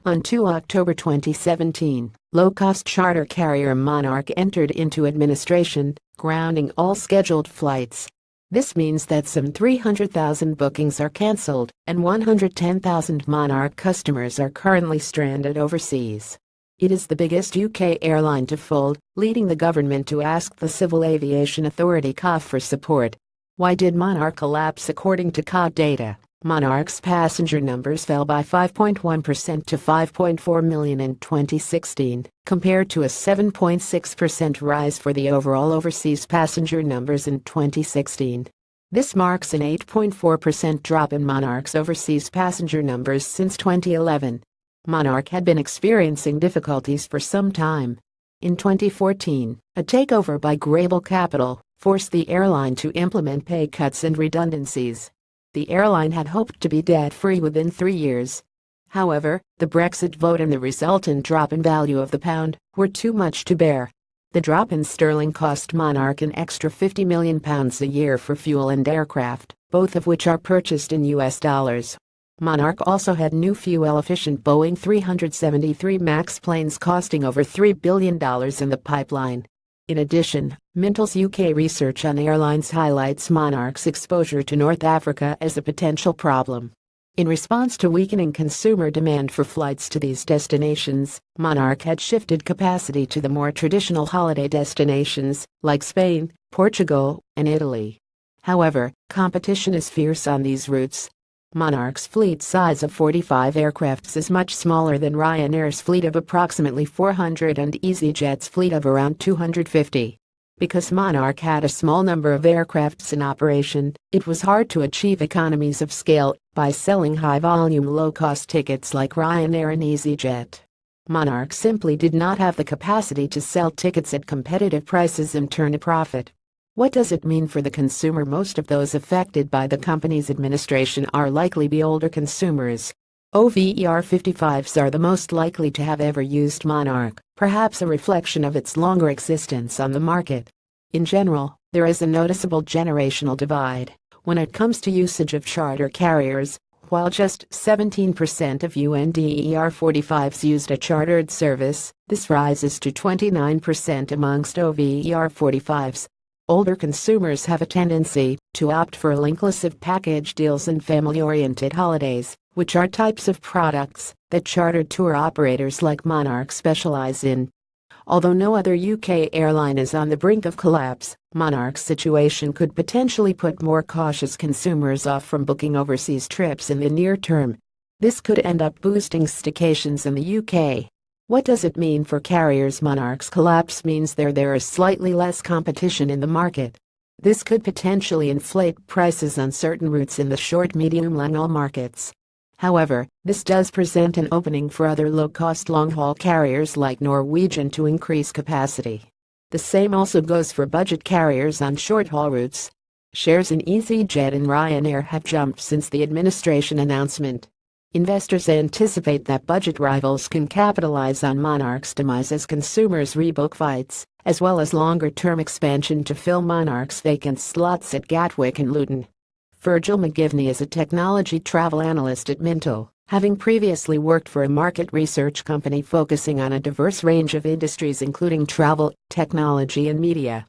On 2 October 2017, low-cost charter carrier Monarch entered into administration, grounding all scheduled flights. This means that some 300,000 bookings are cancelled, and 110,000 Monarch customers are currently stranded overseas. It is the biggest UK airline to fold, leading the government to ask the Civil Aviation Authority (CAA) for support. Why did Monarch collapse? According to CAA data, Monarch's passenger numbers fell by 5.1% to 5.4 million in 2016, compared to a 7.6% rise for the overall overseas passenger numbers in 2016. This marks an 8.4% drop in Monarch's overseas passenger numbers since 2011. Monarch had been experiencing difficulties for some time. In 2014, a takeover by Grable Capital forced the airline to implement pay cuts and redundancies. The airline had hoped to be debt-free within 3 years. However, the Brexit vote and the resultant drop in value of the pound were too much to bear. The drop in sterling cost Monarch an extra £50 million a year for fuel and aircraft, both of which are purchased in US dollars. Monarch also had new fuel-efficient Boeing 373 MAX planes costing over $3 billion in the pipeline. In addition, Mintel's UK research on airlines highlights Monarch's exposure to North Africa as a potential problem. In response to weakening consumer demand for flights to these destinations, Monarch had shifted capacity to the more traditional holiday destinations like Spain, Portugal, and Italy. However, competition is fierce on these routes. Monarch's fleet size of 45 aircraft is much smaller than Ryanair's fleet of approximately 400 and EasyJet's fleet of around 250. Because Monarch had a small number of aircrafts in operation, it was hard to achieve economies of scale by selling high-volume low-cost tickets like Ryanair and EasyJet. Monarch simply did not have the capacity to sell tickets at competitive prices and turn a profit. What does it mean for the consumer? Most of those affected by the company's administration are likely be older consumers. OVER 55s are the most likely to have ever used Monarch, perhaps a reflection of its longer existence on the market. In general, there is a noticeable generational divide when it comes to usage of charter carriers. While just 17% of UNDER 45s used a chartered service, this rises to 29% amongst OVER 45s. Older consumers have a tendency to opt for all-inclusive package deals and family-oriented holidays, which are types of products that chartered tour operators like Monarch specialize in. Although no other UK airline is on the brink of collapse, Monarch's situation could potentially put more cautious consumers off from booking overseas trips in the near term. This could end up boosting staycations in the UK. What does it mean for carriers? Monarch's collapse means there is slightly less competition in the market. This could potentially inflate prices on certain routes in the short, medium, long-haul markets. However, this does present an opening for other low-cost long-haul carriers like Norwegian to increase capacity. The same also goes for budget carriers on short-haul routes. Shares in EasyJet and Ryanair have jumped since the administration announcement. Investors anticipate that budget rivals can capitalize on Monarch's demise as consumers rebook flights, as well as longer-term expansion to fill Monarch's vacant slots at Gatwick and Luton. Fergal McGivney is a technology travel analyst at Mintel, having previously worked for a market research company focusing on a diverse range of industries including travel, technology and media.